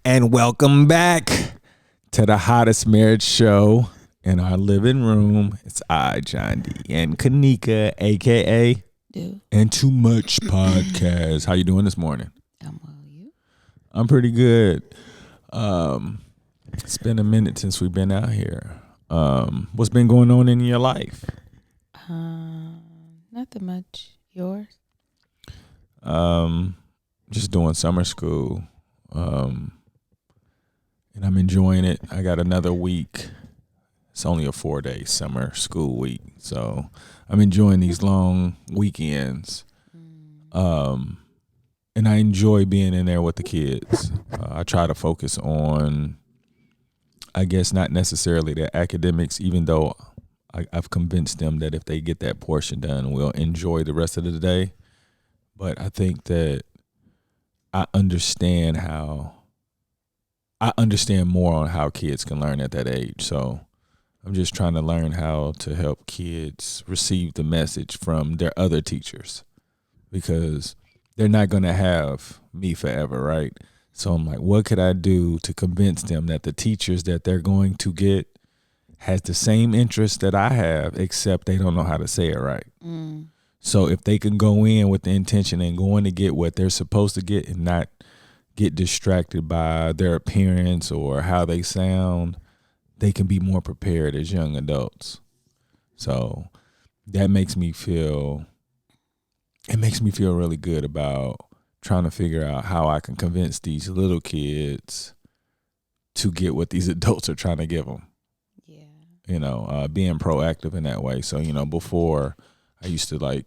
And welcome back to the hottest marriage show in our living room. It's I, John D, and Kanika, a.k.a. Dude. And Too Much Podcast. How you doing this morning? I'm well, you? I'm pretty good. It's been a minute since we've been out here. What's been going on in your life? Nothing much. Yours? Just doing summer school. And I'm enjoying it. I got another week. It's only a 4-day summer school week. So I'm enjoying these long weekends. And I enjoy being in there with the kids. I try to focus on, I guess, not necessarily the academics, even though I've convinced them that if they get that portion done, we'll enjoy the rest of the day. But I think that I understand more on how kids can learn at that age. So I'm just trying to learn how to help kids receive the message from their other teachers, because they're not going to have me forever, right? So I'm like, what could I do to convince them that the teachers that they're going to get has the same interest that I have, except they don't know how to say it right. So if they can go in with the intention and going to get what they're supposed to get and not get distracted by their appearance or how they sound, they can be more prepared as young adults. So that makes me feel really good about trying to figure out how I can convince these little kids to get what these adults are trying to give them. Yeah. Being proactive in that way. So, before I used to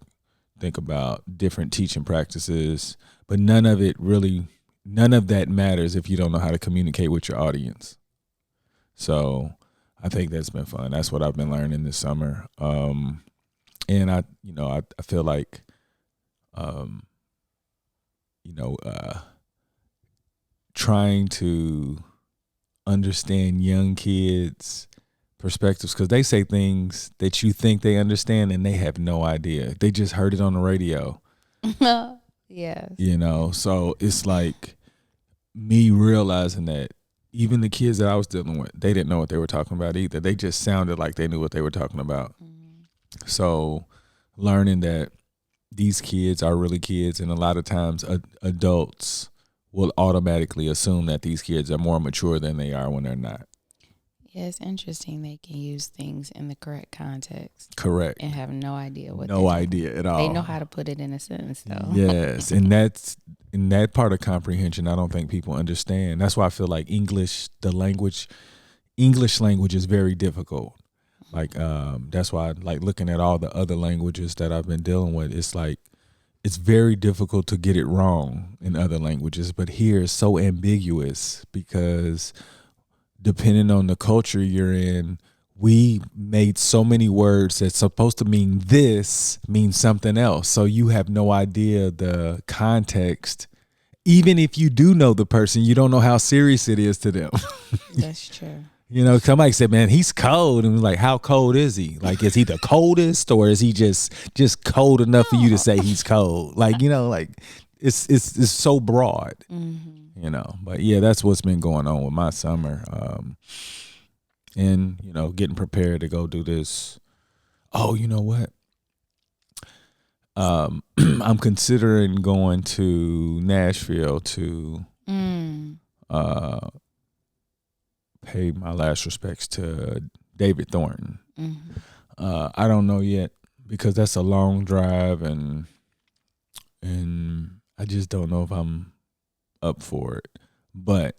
think about different teaching practices, but none of that matters if you don't know how to communicate with your audience. So I think that's been fun. That's what I've been learning this summer. And I feel like, trying to understand young kids' perspectives, because they say things that you think they understand and they have no idea. They just heard it on the radio. Yes. So it's like me realizing that even the kids that I was dealing with, they didn't know what they were talking about either. They just sounded like they knew what they were talking about. So learning that these kids are really kids, and a lot of times adults will automatically assume that these kids are more mature than they are when they're not. Yeah, it's interesting. They can use things in the correct context. Correct. And have no idea what No idea at all. They know how to put it in a sentence, though. Yes, and that's in that part of comprehension I don't think people understand. That's why I feel like English language is very difficult. That's why looking at all the other languages that I've been dealing with, it's very difficult to get it wrong in other languages, but here it's so ambiguous because depending on the culture you're in, we made so many words that's supposed to mean this means something else. So you have no idea the context. Even if you do know the person, you don't know how serious it is to them. That's true. Somebody said, man, he's cold. And like, how cold is he? Like, is he the coldest, or is he just cold enough for you to say he's cold? It's so broad. But yeah, that's what's been going on with my summer. And getting prepared to go do this. Oh, you know what? I'm considering going to Nashville to pay my last respects to David Thornton. I don't know yet, because that's a long drive, and I just don't know if I'm up for it. But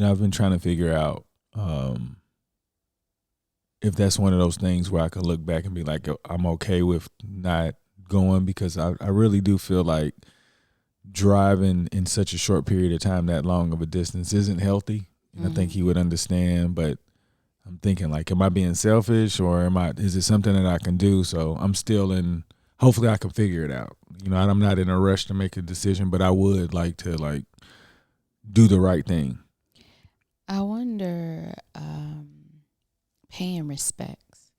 I've been trying to figure out if that's one of those things where I can look back and be like, I'm okay with not going, because I really do feel like driving in such a short period of time, that long of a distance, isn't healthy. And I think he would understand, but I'm thinking, am I being selfish, or is it something that I can do? So I'm still hopefully I can figure it out. I'm not in a rush to make a decision, but I would like to do the right thing. I wonder, paying respects,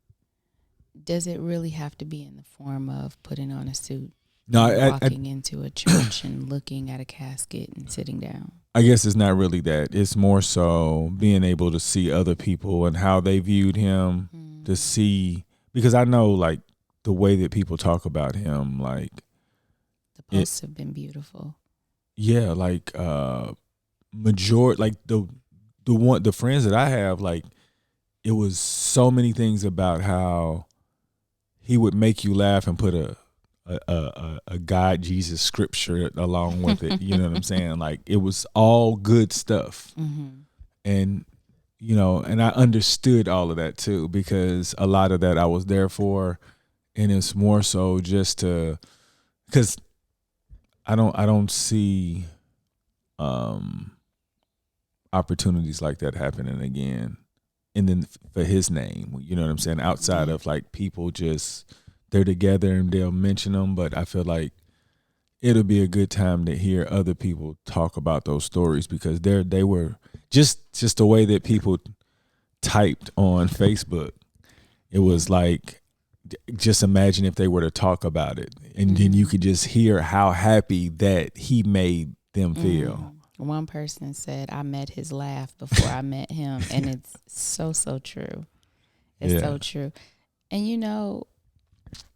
does it really have to be in the form of putting on a suit? No, walking into a church and looking at a casket and sitting down? I guess it's not really that. It's more so being able to see other people and how they viewed him, to see, because I know like the way that people talk about him, like The posts have been beautiful. yeah, like like the friends that I have, like it was so many things about how he would make you laugh and put a God Jesus scripture along with it. You know what I'm saying? Like it was all good stuff. And and I understood all of that too, because a lot of that I was there for, and it's more so just to, because I don't see opportunities like that happening again, and then for his name, you know what I'm saying, outside of like people just, they're together and they'll mention them, but I feel like it'll be a good time to hear other people talk about those stories, because they were just the way that people typed on Facebook. It was like, just imagine if they were to talk about it, and then you could just hear how happy that he made them feel. One person said, I met his laugh before I met him. And it's so true. It's so true. And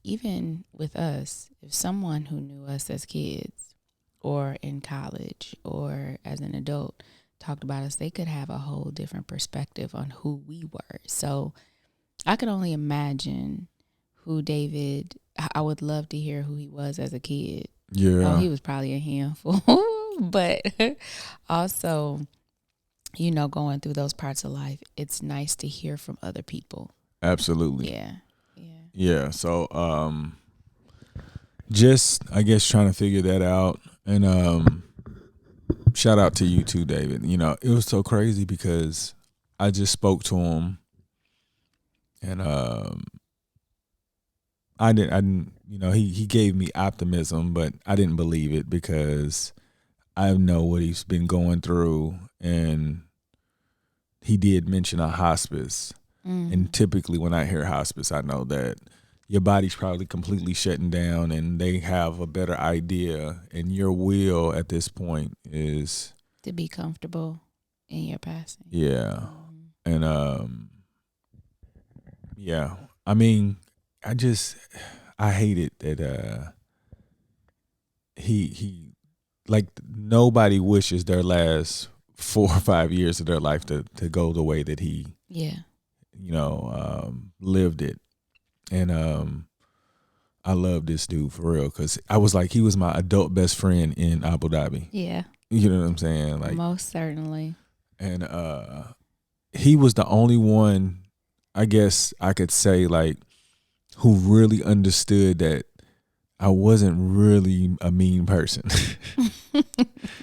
even with us, if someone who knew us as kids or in college or as an adult talked about us, they could have a whole different perspective on who we were. So I could only imagine who David, I would love to hear who he was as a kid. Yeah. He was probably a handful. But also, going through those parts of life, it's nice to hear from other people. Absolutely. Yeah. Yeah. So, just, I guess, trying to figure that out. And shout out to you too, David. It was so crazy because I just spoke to him, and I didn't, he gave me optimism, but I didn't believe it because I know what he's been going through, and he did mention a hospice. And typically when I hear hospice, I know that your body's probably completely shutting down, and they have a better idea, and your will at this point is to be comfortable in your passing. Yeah. And yeah. I mean, I hate it that he like, nobody wishes their last 4 or 5 years of their life to go the way that he lived it. And I love this dude for real, because I was like, he was my adult best friend in Abu Dhabi. Yeah. You know what I'm saying? Like, most certainly. And he was the only one, I guess I could say, like, who really understood that I wasn't really a mean person.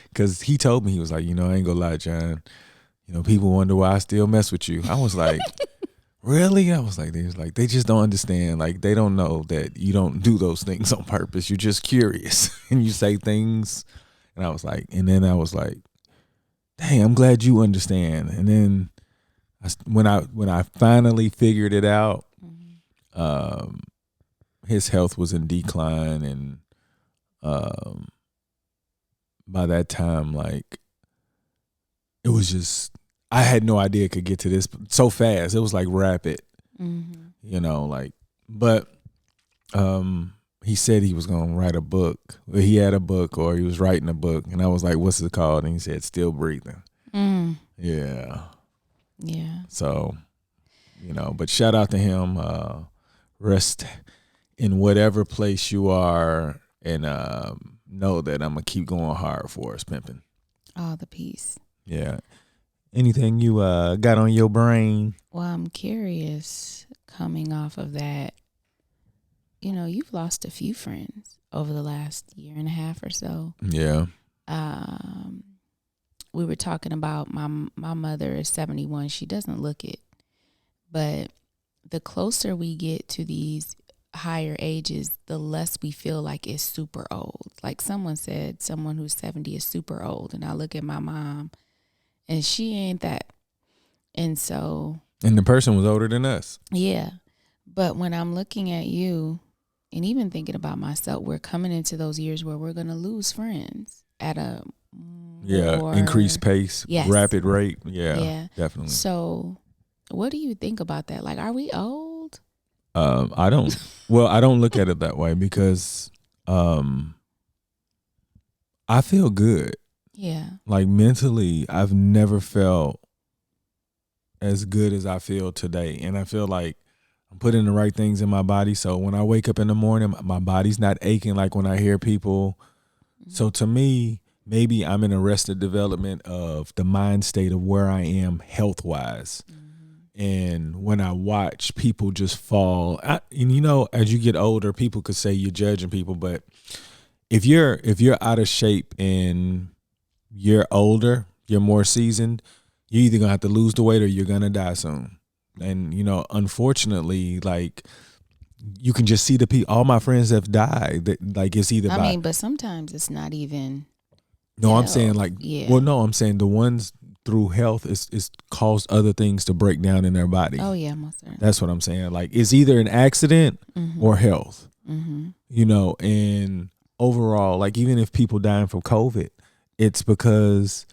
Because he told me, he was like, I ain't gonna lie, John, people wonder why I still mess with you. I was like, really? I was like, they just don't understand. Like, they don't know that you don't do those things on purpose. You're just curious and you say things. And I was like, dang, I'm glad you understand. And then when I finally figured it out, his health was in decline, and by that time, like, it was just, I had no idea it could get to this so fast. It was like rapid, but he said he was gonna write a book. He had a book, or he was writing a book, and I was like, what's it called? And he said, Still Breathing. Yeah. So, but shout out to him. Rest in whatever place you are, and know that I'm gonna keep going hard for us, pimping. All the peace. Yeah. Anything you got on your brain? Well, I'm curious, coming off of that, you've lost a few friends over the last year and a half or so. Yeah. We were talking about my mother is 71. She doesn't look it. But the closer we get to these higher ages, the less we feel like it's super old. Like someone said, someone who's 70 is super old. And I look at my mom, and she ain't that. And so. And the person was older than us. Yeah. But when I'm looking at you, and even thinking about myself, we're coming into those years where we're going to lose friends at a more increased pace, yes. rapid rate. Yeah, definitely. So what do you think about that? Like, are we old? I don't look at it that way because I feel good. Yeah. Like mentally, I've never felt as good as I feel today. And I feel like I'm putting the right things in my body. So when I wake up in the morning, my body's not aching like when I hear people. Mm-hmm. So to me, maybe I'm in arrested development of the mind state of where I am health-wise. Mm-hmm. And when I watch people just fall, and you know, as you get older, people could say you're judging people, but if you're out of shape and you're older, you're more seasoned, you're either gonna have to lose the weight or you're gonna die soon. And you know, unfortunately, like you can just see the people. All my friends have died. That like it's either. I mean, but sometimes it's not even. No, health. I'm saying like. Yeah. Well, no, I'm saying the ones through health is caused other things to break down in their body. Oh yeah, most certainly. That's what I'm saying. Like it's either an accident or health. Mm-hmm. You know, and overall, like even if people dying from COVID, it's because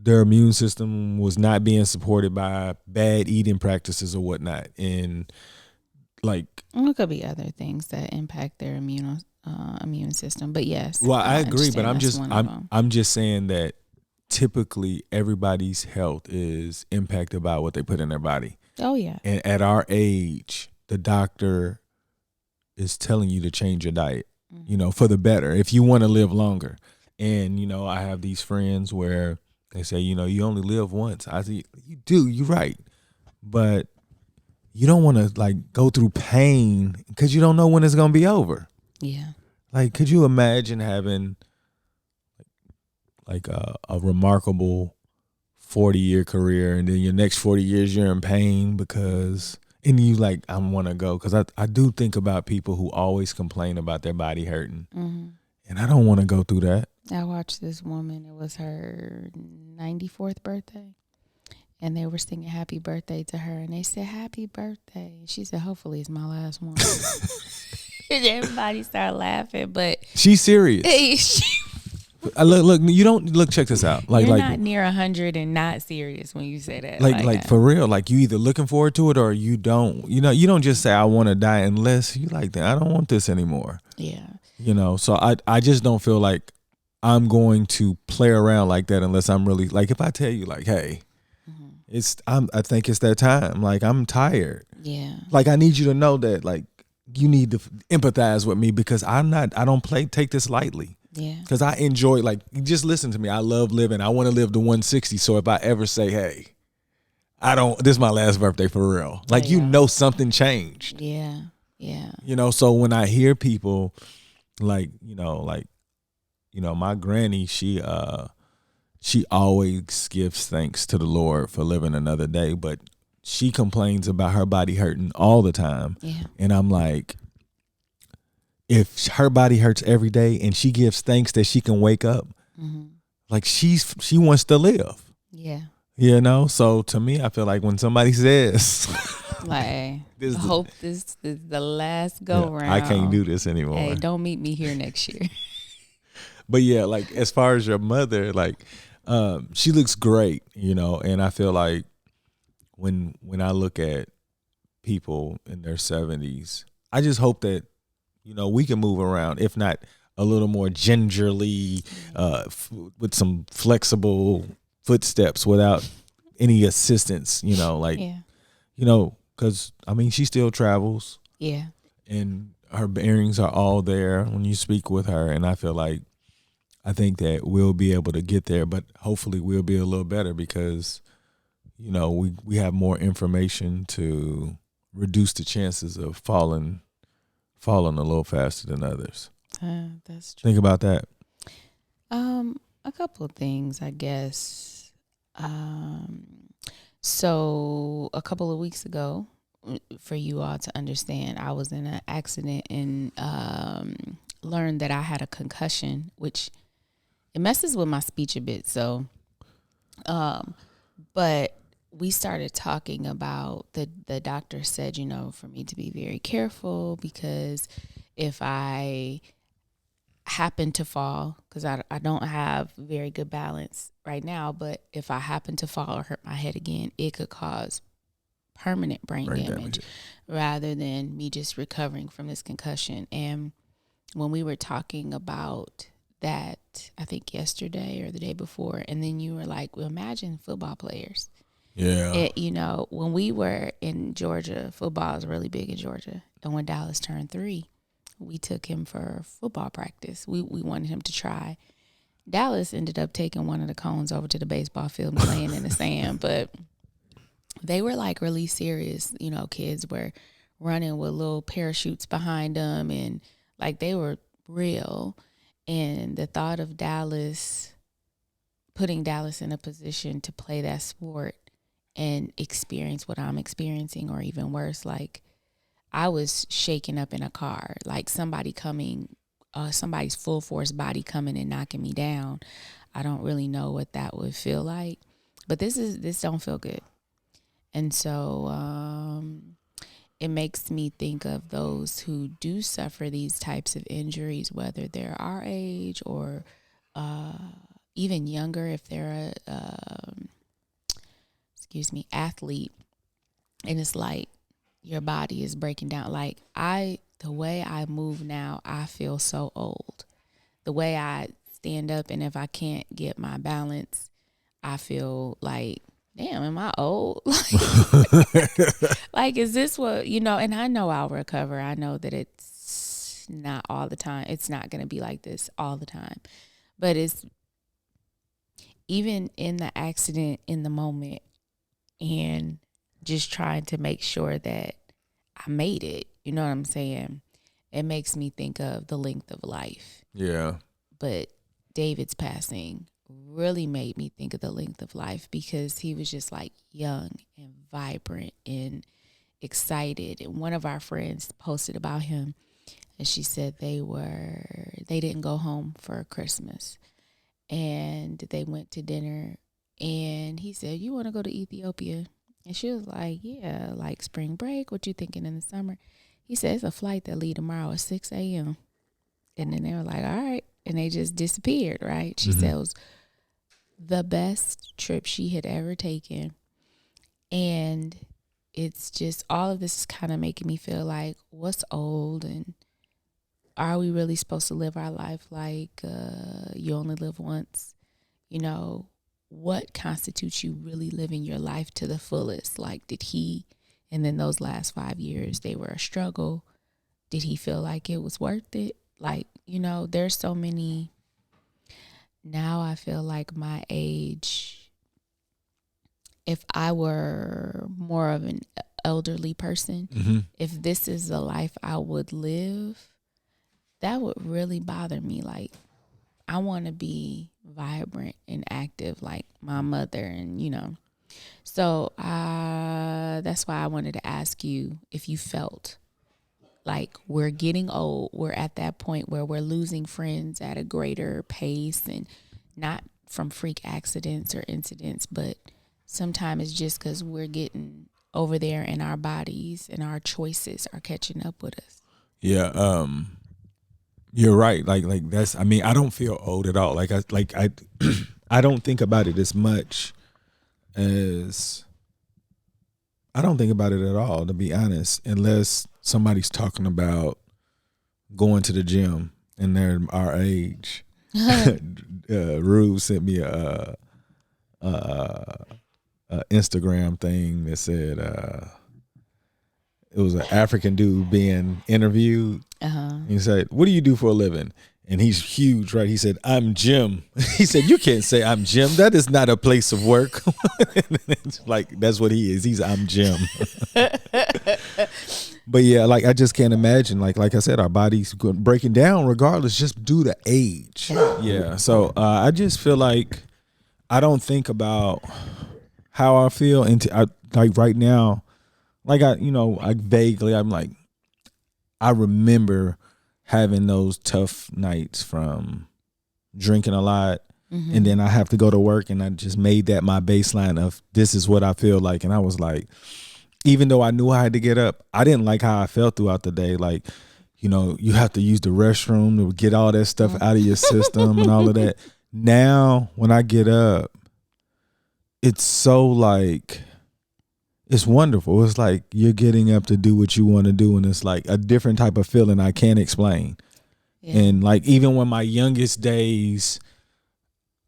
their immune system was not being supported by bad eating practices or whatnot. And like, it could be other things that impact their immune system, but yes. Well, I agree, but I'm just saying that typically everybody's health is impacted by what they put in their body. Oh yeah. And at our age, the doctor is telling you to change your diet, you know, for the better, if you want to live longer. And, you know, I have these friends where they say, you know, you only live once. I say, you do, you're right. But you don't want to like go through pain because you don't know when it's going to be over. Yeah. Like, could you imagine having like a remarkable 40-year career and then your next 40 years you're in pain because, and you like, I want to go. Because I do think about people who always complain about their body hurting. Mm-hmm. And I don't want to go through that. I watched this woman. It was her 94th birthday. And they were singing happy birthday to her. And they said, happy birthday. And she said, hopefully it's my last one. And everybody started laughing. But she's serious. Look, you don't look. Check this out. Like, you're not near 100 and not serious when you say that. Like for real. Like you either looking forward to it or you don't. You know, you don't just say I want to die unless you like that. I don't want this anymore. Yeah. You know, so I just don't feel like I'm going to play around like that unless I'm really like if I tell you like, hey, I think it's that time. Like I'm tired. Yeah. Like I need you to know that like you need to empathize with me because I don't take this lightly. Yeah. Because I enjoy, like, just listen to me. I love living. I want to live to 160. So if I ever say, hey, this is my last birthday for real. Like, you know something changed. Yeah. Yeah. You know, so when I hear people like, my granny, she always gives thanks to the Lord for living another day, but she complains about her body hurting all the time. Yeah. And I'm like, if her body hurts every day and she gives thanks that she can wake up, like she wants to live. Yeah. You know? So to me, I feel like when somebody says, like, this is the last go round. I can't do this anymore. Hey, don't meet me here next year. But yeah, like as far as your mother, like she looks great, you know, and I feel like when I look at people in their 70s, I just hope that, you know, we can move around, if not a little more gingerly, with some flexible footsteps without any assistance, you know, like, you know, because, I mean, she still travels. Yeah. And her bearings are all there when you speak with her. And I think that we'll be able to get there, but hopefully we'll be a little better because, you know, we have more information to reduce the chances of falling a little faster than others. That's true. Think about that. A couple of things, I guess. So a couple of weeks ago, for you all to understand, I was in an accident and learned that I had a concussion, which it messes with my speech a bit. So, but we started talking about the doctor said, you know, for me to be very careful because if I happen to fall, because I don't have very good balance right now, but if I happen to fall or hurt my head again, it could cause permanent brain damage rather than me just recovering from this concussion. And when we were talking about that, I think yesterday or the day before, and then you were like, well, imagine football players. Yeah. When we were in Georgia, football is really big in Georgia. And when Dallas turned 3, we took him for football practice. We wanted him to try. Dallas ended up taking one of the cones over to the baseball field and playing in the sand. But they were like really serious. Kids were running with little parachutes behind them, and like they were real. And the thought of putting Dallas in a position to play that sport and experience what I'm experiencing, or even worse, like I was shaken up in a car, like somebody's full force body coming and knocking me down. I don't really know what that would feel like, but this don't feel good. And so it makes me think of those who do suffer these types of injuries, whether they're our age or even younger, if they're athlete, and it's like your body is breaking down. Like the way I move now, I feel so old. The way I stand up, and if I can't get my balance, I feel like, damn, am I old? Like, is this what, and I know I'll recover. I know that it's not all the time. It's not going to be like this all the time. But it's even in the accident, in the moment, and just trying to make sure that I made it. You know what I'm saying? It makes me think of the length of life. Yeah. But David's passing really made me think of the length of life, because he was just like young and vibrant and excited. And one of our friends posted about him, and she said they didn't go home for Christmas, and they went to dinner, and he said, you want to go to Ethiopia? And she was like, yeah, like spring break, what you thinking in the summer? He said, it's a flight that leave tomorrow at 6 a.m. And then they were like, all right. And they just disappeared, right? She said it was the best trip she had ever taken. And it's just, all of this is kind of making me feel like, what's old? And are we really supposed to live our life like you only live once? What constitutes you really living your life to the fullest? Like, did he, and then those last 5 years, they were a struggle. Did he feel like it was worth it? Like, there's so many. Now I feel like my age, if I were more of an elderly person, if this is the life I would live, that would really bother me. Like, I want to be vibrant and active like my mother, and so that's why I wanted to ask you if you felt like we're getting old, we're at that point where we're losing friends at a greater pace, and not from freak accidents or incidents, but sometimes it's just because we're getting over there and our bodies and our choices are catching up with us. Yeah. You're right. Like that's, I mean, I don't feel old at all. I I don't think about it as much as, I don't think about it at all, to be honest, unless somebody's talking about going to the gym and they're our age. Rue sent me a Instagram thing that said it was an African dude being interviewed. He said, what do you do for a living? And he's huge, right? He said, I'm Jim. He said, you can't say I'm Jim. That is not a place of work. Like, that's what he is. I'm Jim. But yeah, like, I just can't imagine. Like I said, our bodies breaking down regardless, just due to age. Yeah. So I just feel like I don't think about how I feel like right now. Like I vaguely, I'm like, I remember having those tough nights from drinking a lot, and then I have to go to work, and I just made that my baseline of this is what I feel like. And I was like, even though I knew I had to get up, I didn't like how I felt throughout the day. Like, you have to use the restroom to get all that stuff out of your system and all of that. Now, when I get up, it's so like, it's wonderful. It's like you're getting up to do what you want to do, and it's like a different type of feeling I can't explain. Yeah. And like, even when my youngest days,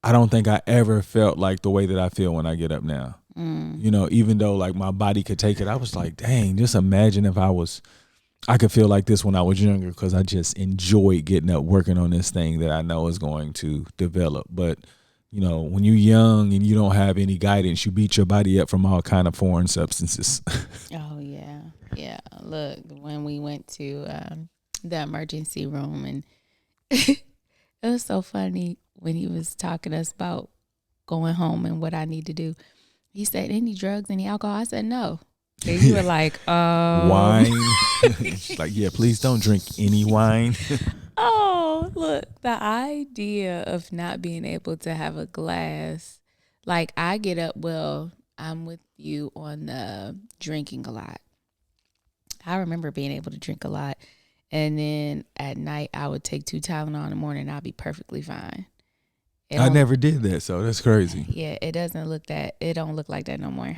I don't think I ever felt like the way that I feel when I get up now. Even though like my body could take it, I was like, dang, just imagine if I could feel like this when I was younger, because I just enjoyed getting up, working on this thing that I know is going to develop. But, when you're young and you don't have any guidance, you beat your body up from all kind of foreign substances. Oh, yeah. Yeah. Look, when we went to the emergency room, and it was so funny when he was talking to us about going home and what I need to do. He said, any drugs, any alcohol? I said, no. And you were like, wine. Like, yeah, please don't drink any wine. Oh, look, the idea of not being able to have a glass. Like, I get up, I'm with you on the drinking a lot. I remember being able to drink a lot. And then at night, I would take 2 Tylenol in the morning and I'd be perfectly fine. I never did that, so that's crazy. Yeah, it don't look like that no more.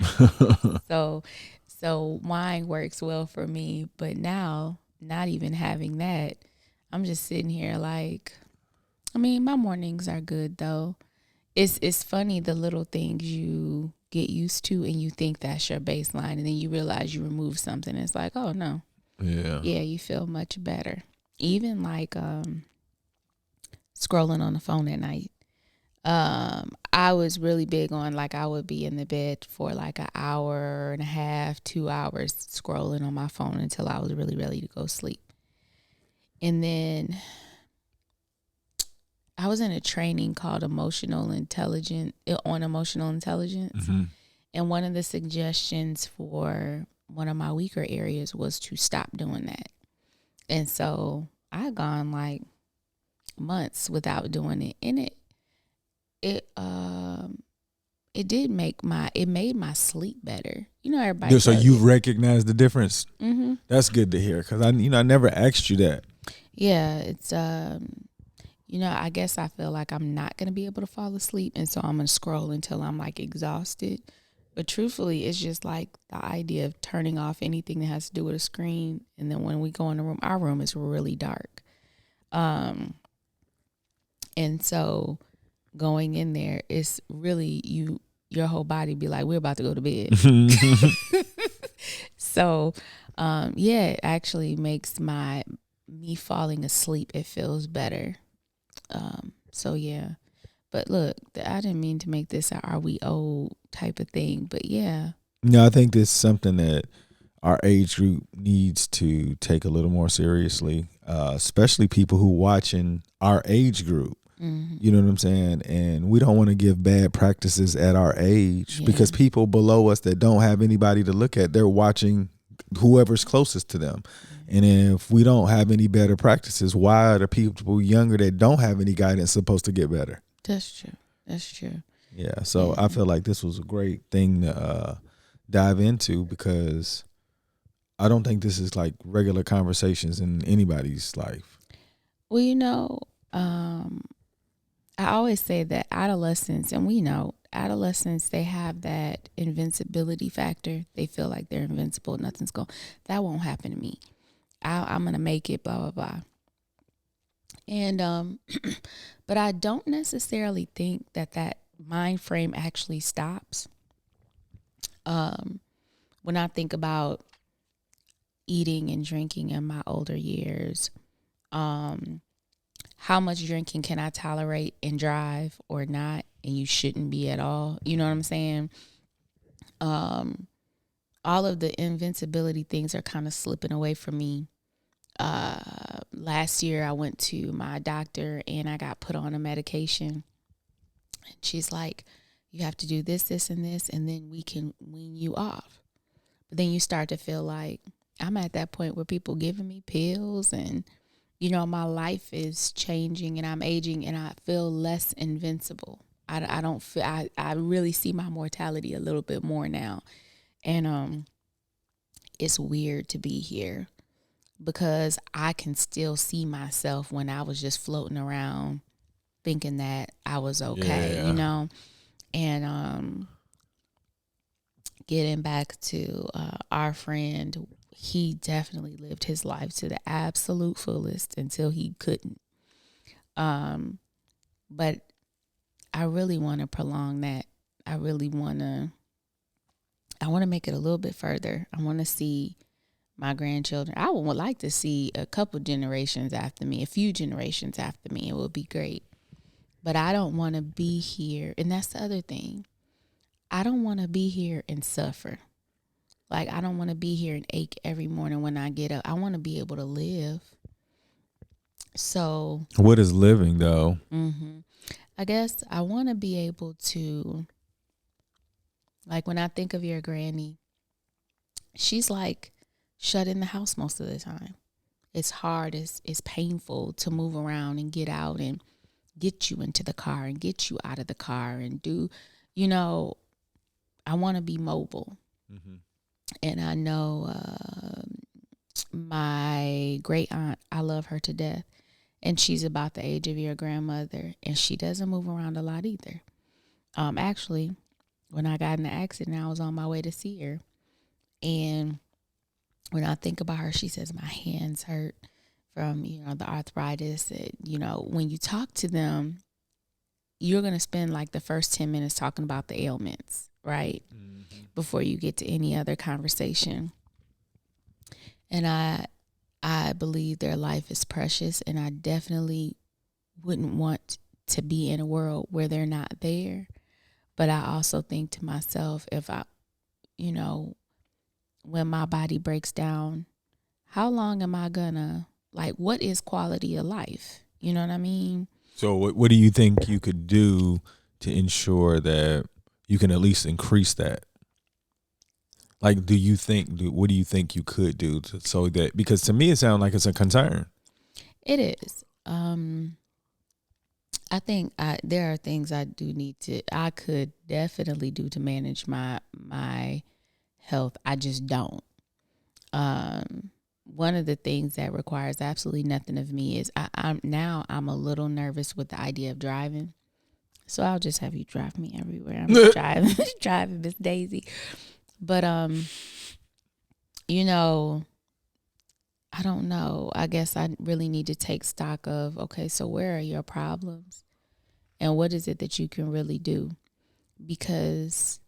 So wine works well for me, but now, not even having that, I'm just sitting here like, my mornings are good though. It's funny, the little things you get used to and you think that's your baseline, and then you realize you remove something and it's like, oh no. Yeah. Yeah, you feel much better. Even like scrolling on the phone at night. I was really big on, like, I would be in the bed for like an hour and a half, 2 hours scrolling on my phone until I was really ready to go sleep. And then I was in a training called emotional intelligence. Mm-hmm. And one of the suggestions for one of my weaker areas was to stop doing that. And so I had gone like months without doing it. And it made my sleep better. Everybody. So you recognize the difference. Mm-hmm. That's good to hear, because I never asked you that. Yeah, it's I guess I feel like I'm not gonna be able to fall asleep, and so I'm gonna scroll until I'm like exhausted. But truthfully, it's just like the idea of turning off anything that has to do with a screen, and then when we go in the room, our room is really dark, and so going in there, it's really your whole body be like, we're about to go to bed. So, it actually makes me falling asleep, it feels better. So yeah, but look, I didn't mean to make this a "are we old" type of thing, but yeah. No, I think this is something that our age group needs to take a little more seriously, especially people who watching our age group. Mm-hmm. You know what I'm saying? And we don't want to give bad practices at our age, because people below us that don't have anybody to look at, they're watching whoever's closest to them. And if we don't have any better practices, why are the people younger that don't have any guidance supposed to get better? That's true. Yeah. So I feel like this was a great thing to dive into, because I don't think this is like regular conversations in anybody's life. Well, I always say that adolescents, and we know adolescents, they have that invincibility factor. They feel like they're invincible. That won't happen to me. I'm going to make it, blah, blah, blah. And, but I don't necessarily think that mind frame actually stops. When I think about eating and drinking in my older years, how much drinking can I tolerate and drive or not? And you shouldn't be at all. You know what I'm saying? All of the invincibility things are kind of slipping away from me. Last year I went to my doctor and I got put on a medication. And she's like, you have to do this, this, and this, and then we can wean you off. But then you start to feel like I'm at that point where people giving me pills, and my life is changing and I'm aging and I feel less invincible. I don't feel, I really see my mortality a little bit more now. And it's weird to be here. because I can still see myself when I was just floating around thinking that I was okay, Yeah. you know? And getting back to our friend, he definitely lived his life to the absolute fullest until he couldn't. But I really want to prolong that. I want to make it a little bit further. I want to see my grandchildren. I would like to see a couple generations after me, a few generations after me. It would be great. But I don't want to be here. And that's the other thing. I don't want to be here and suffer. Like, I don't want to be here and ache every morning when I get up. I want to be able to live. So, What is living, though? I guess I want to be able to, like, when I think of your granny, she's like shut in the house most of the time. It's hard, it's painful to move around and get out and get you into the car and get you out of the car and do, you know, I want to be mobile. Mm-hmm. And I know my great aunt, I love her to death. And she's about the age of your grandmother. And she doesn't move around a lot either. Actually, when I got in the accident, I was on my way to see her. And when I think about her, she says, my hands hurt from, the arthritis. When you talk to them, you're going to spend like the first 10 minutes talking about the ailments, right? Mm-hmm. Before you get to any other conversation. And I believe their life is precious, and I definitely wouldn't want to be in a world where they're not there. But I also think to myself, if I, when my body breaks down, how long am I gonna, what is quality of life? You know what I mean? So what do you think you could do to ensure that you can at least increase that? Like, what do you think you could do so that, because to me it sounds like it's a concern. It is. I think there are things I could definitely do to manage my health. I just don't. One of the things that requires absolutely nothing of me is I'm a little nervous with the idea of driving. So I'll just have you drive me everywhere. I'm just driving Miss Daisy. But I don't know. I guess I really need to take stock of, okay, so where are your problems? And what is it that you can really do? Because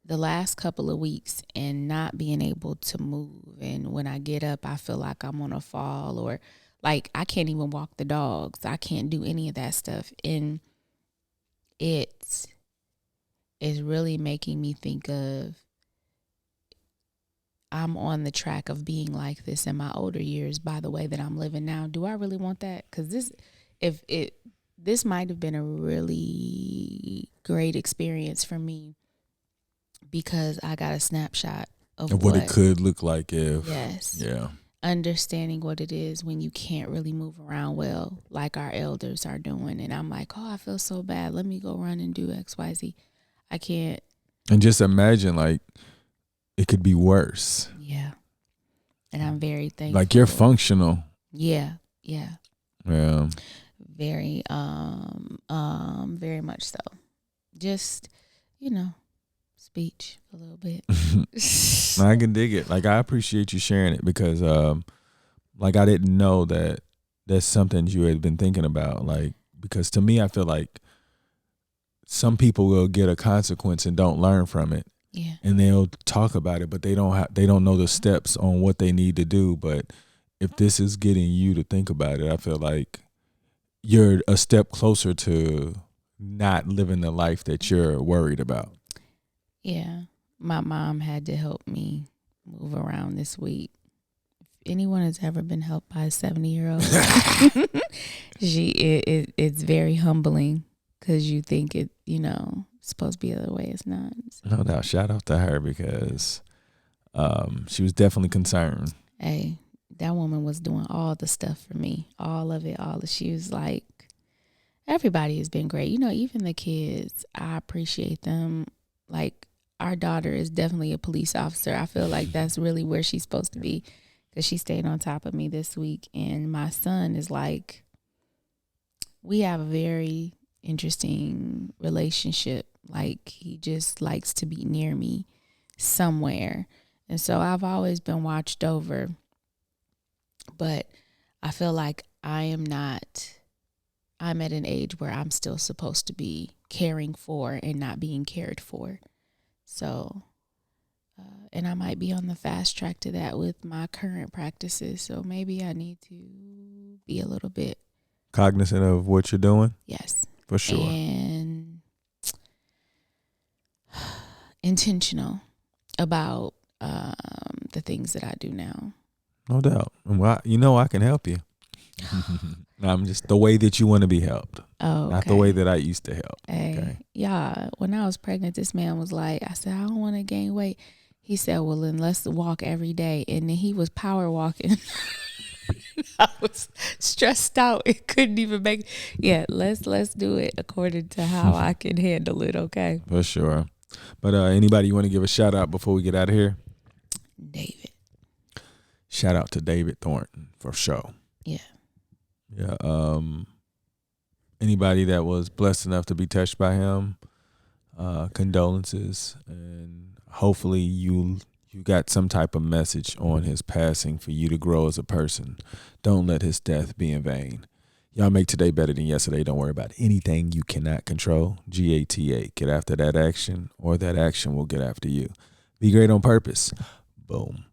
the last couple of weeks and not being able to move, and when I get up, I feel like I'm on a fall, or like I can't even walk the dogs. I can't do any of that stuff. And it is really making me think of, I'm on the track of being like this in my older years by the way that I'm living now. Do I really want that? Because this might have been a really great experience for me, because I got a snapshot of what it could look like if. Yes. Yeah. Understanding what it is when you can't really move around well, like our elders are doing. And I'm like, oh, I feel so bad. Let me go run and do XYZ. I can't. And just imagine, like, it could be worse. Yeah. And I'm very thankful. Like, you're functional. Yeah. Yeah. Yeah. Very, very much so. Just, speech a little bit. I can dig it. Like, I appreciate you sharing it, because, like, I didn't know that that's something you had been thinking about. Like, because to me, I feel like some people will get a consequence and don't learn from it. Yeah. And they'll talk about it, but they don't know the steps on what they need to do. But if this is getting you to think about it, I feel like you're a step closer to not living the life that you're worried about. Yeah. My mom had to help me move around this week. If anyone has ever been helped by a 70-year-old, it's very humbling, because you think it, supposed to be the other way. It's not. So. No doubt. Shout out to her, because she was definitely concerned. Hey, that woman was doing all the stuff for me. All of it. She was like, everybody has been great. Even the kids, I appreciate them. Like, our daughter is definitely a police officer. I feel like that's really where she's supposed to be, because she stayed on top of me this week. And my son is like, we have a very interesting relationship. Like, he just likes to be near me somewhere. And so I've always been watched over, but I feel like I'm at an age where I'm still supposed to be caring for and not being cared for. So, and I might be on the fast track to that with my current practices. So maybe I need to be a little bit cognizant of what you're doing. Yes. For sure. And intentional about the things that I do now. No doubt. Well, you know I can help you. I'm just the way that you want to be helped. Oh, okay. Not the way that I used to help. Hey, okay. Yeah, when I was pregnant, this man was like, I said, I don't want to gain weight. He said, well, then let's walk every day. And then he was power walking. I was stressed out. It couldn't even make. Yeah, let's do it according to how I can handle it. Okay. For sure. But anybody you want to give a shout out before we get out of here? David. Shout out to David Thornton for sure. Yeah. Yeah. Anybody that was blessed enough to be touched by him, condolences, and hopefully you got some type of message on his passing for you to grow as a person. Don't let his death be in vain. Y'all make today better than yesterday. Don't worry about anything you cannot control. GATA. Get after that action, or that action will get after you. Be great on purpose. Boom.